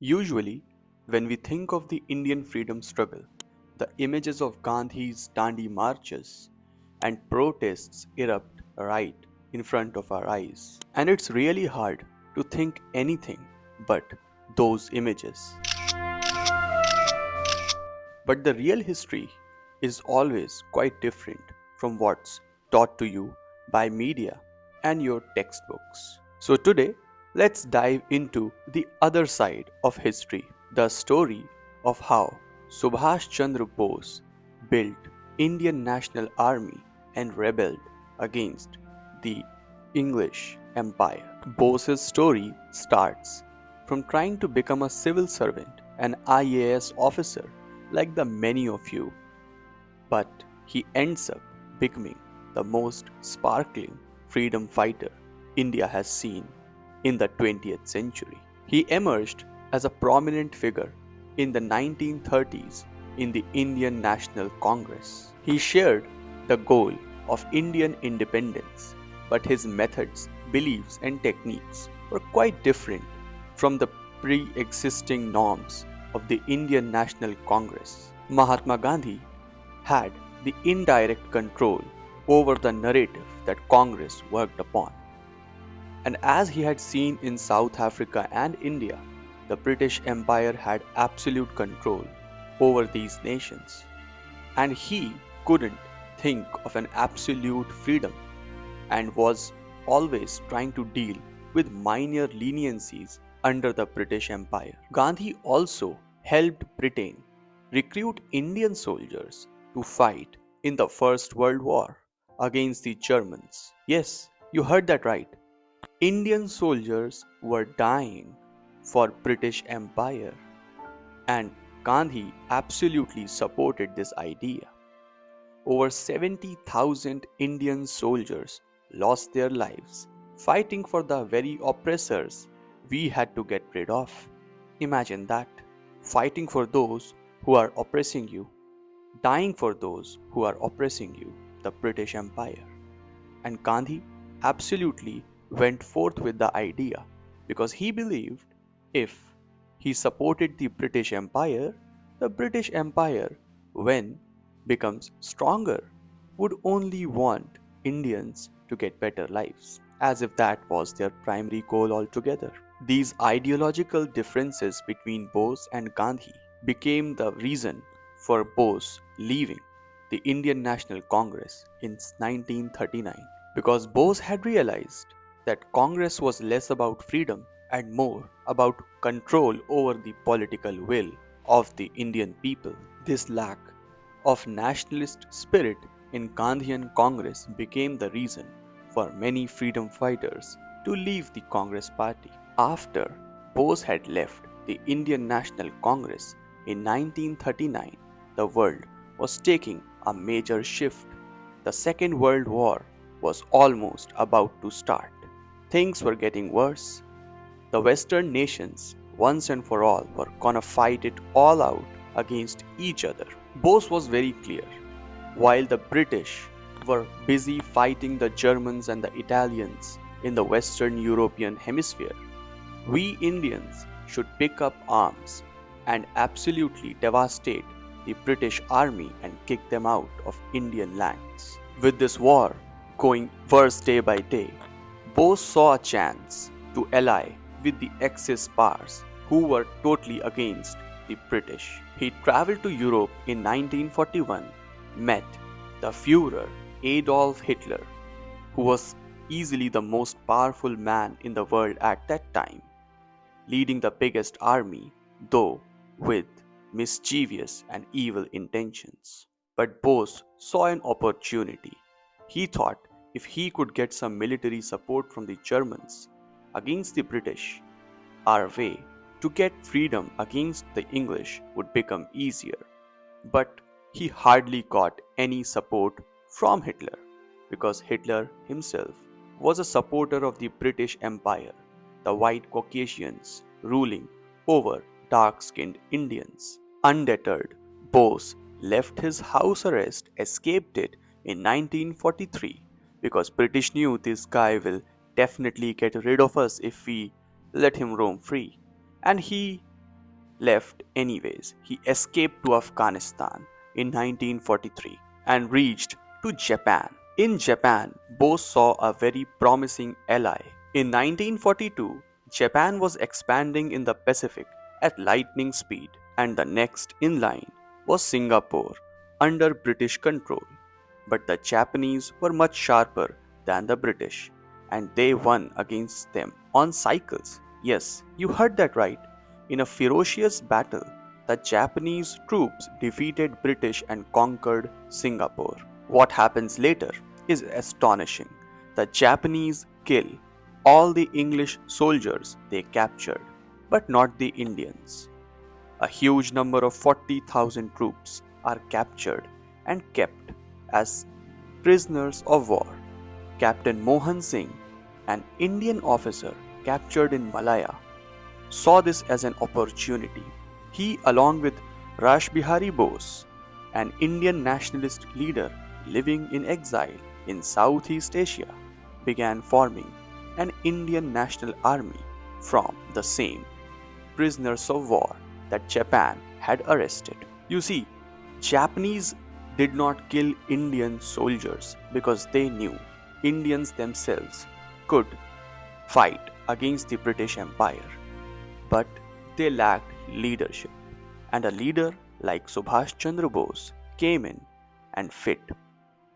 Usually, when we think of the Indian freedom struggle, the images of Gandhi's Dandi marches and protests erupt right in front of our eyes. And it's really hard to think anything but those images. But the real history is always quite different from what's taught to you by media and your textbooks. So today, let's dive into the other side of history, the story of how Subhas Chandra Bose built Indian National Army and rebelled against the English Empire. Bose's story starts from trying to become a civil servant, an IAS officer like the many of you, but he ends up becoming the most sparkling freedom fighter India has seen in the 20th century. He emerged as a prominent figure in the 1930s in the Indian National Congress. He shared the goal of Indian independence, but his methods, beliefs, and techniques were quite different from the pre existing norms of the Indian National Congress. Mahatma Gandhi had the indirect control over the narrative that Congress worked upon. And as he had seen in South Africa and India, the British Empire had absolute control over these nations. And he couldn't think of an absolute freedom and was always trying to deal with minor leniencies under the British Empire. Gandhi also helped Britain recruit Indian soldiers to fight in the First World War against the Germans. Yes, you heard that right. Indian soldiers were dying for British Empire, and Gandhi absolutely supported this idea. Over 70,000 Indian soldiers lost their lives fighting for the very oppressors we had to get rid of. Imagine that, fighting for those who are oppressing you, dying for those who are oppressing you, the British Empire. And Gandhi absolutely went forth with the idea because he believed if he supported the British Empire, when becomes stronger, would only want Indians to get better lives, as if that was their primary goal altogether. These ideological differences between Bose and Gandhi became the reason for Bose leaving the Indian National Congress in 1939, because Bose had realized that Congress was less about freedom and more about control over the political will of the Indian people. This lack of nationalist spirit in Gandhian Congress became the reason for many freedom fighters to leave the Congress party. After Bose had left the Indian National Congress in 1939, the world was taking a major shift. The Second World War was almost about to start. Things were getting worse. The Western nations, once and for all, were gonna fight it all out against each other. Bose was very clear. While the British were busy fighting the Germans and the Italians in the Western European hemisphere, we Indians should pick up arms and absolutely devastate the British army and kick them out of Indian lands. With this war going worse day by day, Bose saw a chance to ally with the Axis powers who were totally against the British. He traveled to Europe in 1941, met the Führer Adolf Hitler, who was easily the most powerful man in the world at that time, leading the biggest army, though with mischievous and evil intentions. But Bose saw an opportunity. He thought if he could get some military support from the Germans against the British, our way to get freedom against the English would become easier. But he hardly got any support from Hitler because Hitler himself was a supporter of the British Empire, the white Caucasians ruling over dark skinned Indians. Undeterred, Bose left his house arrest, escaped it in 1943 because British knew this guy will definitely get rid of us if we let him roam free. And he left anyways. He escaped to Afghanistan in 1943 and reached to Japan. In Japan, Bose saw a very promising ally. In 1942, Japan was expanding in the Pacific at lightning speed, and the next in line was Singapore under British control. But the Japanese were much sharper than the British, and they won against them on cycles. Yes, you heard that right. In a ferocious battle, the Japanese troops defeated British and conquered Singapore. What happens later is astonishing. The Japanese kill all the English soldiers they captured, but not the Indians. A huge number of 40,000 troops are captured and kept as prisoners of war. Captain Mohan Singh, an Indian officer captured in Malaya, saw this as an opportunity. He, along with Rash Behari Bose, an Indian nationalist leader living in exile in Southeast Asia, began forming an Indian National Army from the same prisoners of war that Japan had arrested. You see, Japanese did not kill Indian soldiers because they knew Indians themselves could fight against the British Empire, but they lacked leadership, and a leader like Subhas Chandra Bose came in and fit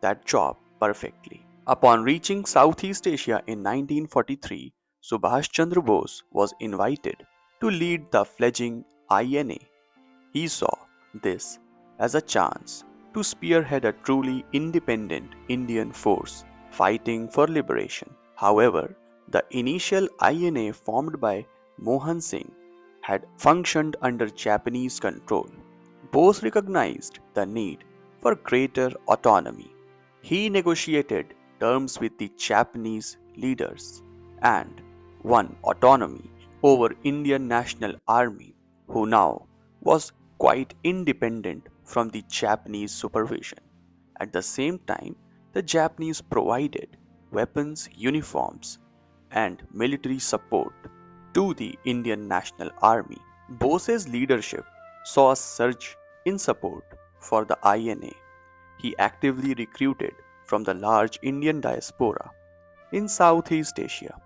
that job perfectly. Upon reaching Southeast Asia in 1943, Subhas Chandra Bose was invited to lead the fledgling INA. He saw this as a chance to spearhead a truly independent Indian force fighting for liberation. However, the initial INA formed by Mohan Singh had functioned under Japanese control. Bose recognized the need for greater autonomy. He negotiated terms with the Japanese leaders and won autonomy over Indian National Army, who now was quite independent from the Japanese supervision. At the same time, the Japanese provided weapons, uniforms, and military support to the Indian National Army. Bose's leadership saw a surge in support for the INA. He actively recruited from the large Indian diaspora in Southeast Asia,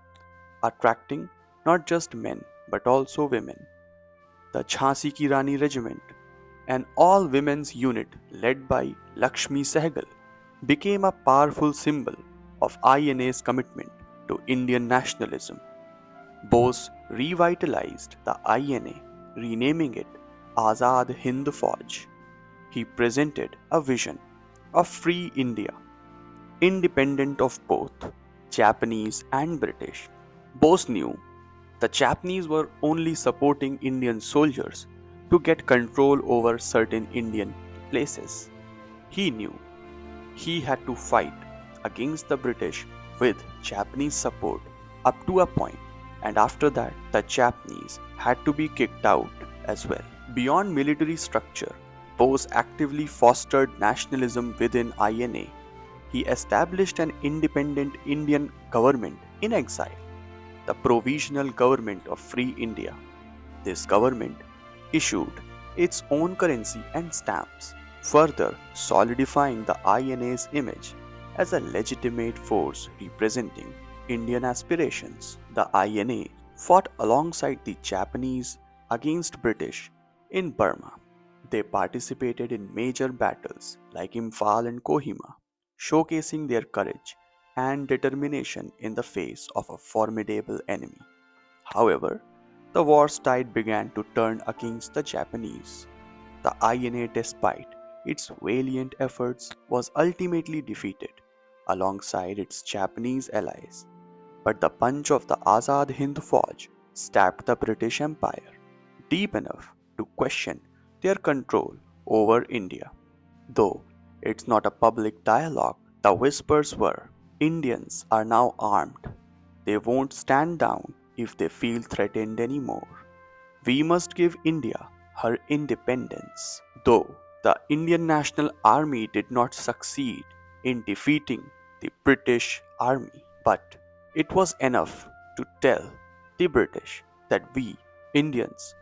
attracting not just men but also women. The Jhansi Ki Rani Regiment, an all women's unit led by Lakshmi Sehgal, became a powerful symbol of INA's commitment to Indian nationalism. Bose revitalized the INA, renaming it Azad Hind Fauj. He presented a vision of free India, independent of both Japanese and British. Bose knew the Japanese were only supporting Indian soldiers to get control over certain Indian places. He knew he had to fight against the British with Japanese support up to a point, and after that, the Japanese had to be kicked out as well. Beyond military structure, Bose actively fostered nationalism within INA. He established an independent Indian government in exile, the Provisional Government of Free India. This government issued its own currency and stamps, further solidifying the INA's image as a legitimate force representing Indian aspirations. The INA fought alongside the Japanese against British in Burma. They participated in major battles like Imphal and Kohima, showcasing their courage and determination in the face of a formidable enemy. However, the war's tide began to turn against the Japanese. The INA, despite its valiant efforts, was ultimately defeated alongside its Japanese allies. But the punch of the Azad Hind Fauj stabbed the British Empire deep enough to question their control over India. Though it's not a public dialogue, the whispers were Indians are now armed. They won't stand down if they feel threatened anymore. We must give India her independence. Though the Indian National Army did not succeed in defeating the British Army, but it was enough to tell the British that we, Indians,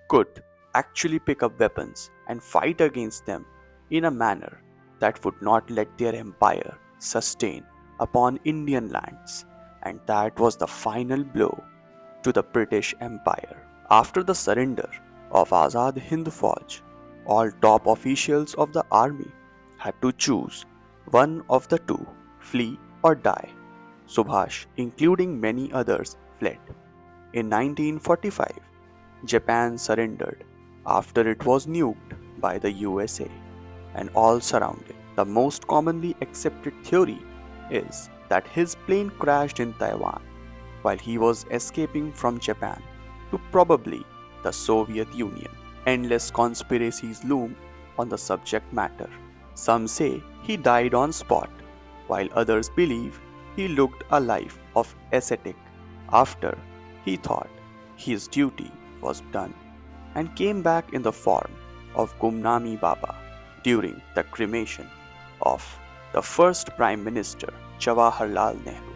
could actually pick up weapons and fight against them in a manner that would not let their empire sustain upon Indian lands, and that was the final blow to the British Empire. After the surrender of Azad Hind Fauj, all top officials of the army had to choose one of the two, flee or die. Subhash, including many others, fled. In 1945, Japan surrendered after it was nuked by the USA and all surrounded. The most commonly accepted theory is that his plane crashed in Taiwan while he was escaping from Japan to probably the Soviet Union. Endless conspiracies loom on the subject matter. Some say he died on spot, while others believe he looked a life of ascetic after he thought his duty was done and came back in the form of Gumnami Baba during the cremation of the first Prime Minister Jawaharlal Nehru.